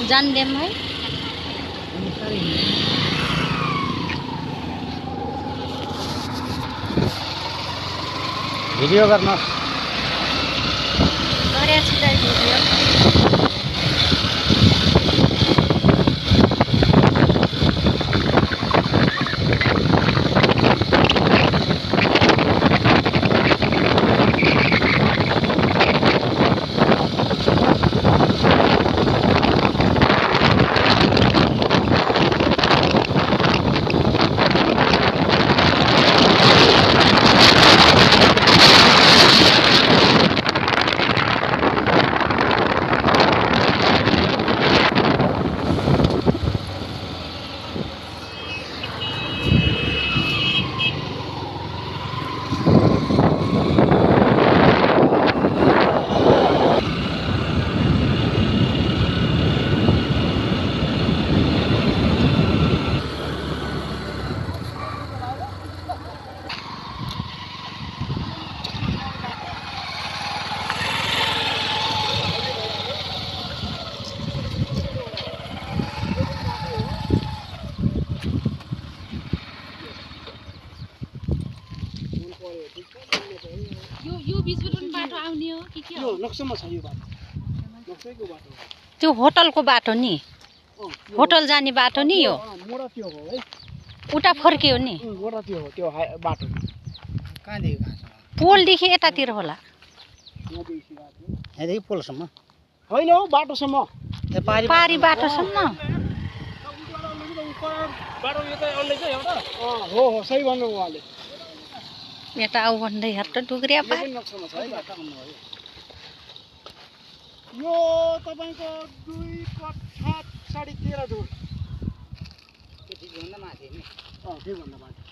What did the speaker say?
जान्देम है भिडियो गर्न गरेको छु दाइ भिडियो यो बीचबाट पनि बाटो आउने हो कि के हो नक्सामा छ यो बाटो नक्सैको बाटो त्यो होटलको बाटो नि होटल जाने बाटो नि यो मोडा त्यो हो है उता फर्कियो नि मोडा त्यो हो त्यो बाटो कहाँदेखि कहाँ छ पोलदेखि यतातिर होला यहाँदेखि पोलसम्म होइन हौ बाटोसम्म पारी बाटोसम्म बाटो यतै अन्डै छ एउटा हो हो सही भन्नु उहाँले यता आऊ भन्दै हट्ट डुग्रिया पा नक्सामा छ है बाटो भन्नुभयो यो तपाईको 2 कक्षा 13.5 दूर त्यति भन्दा माथि नि त्योभन्दा माथि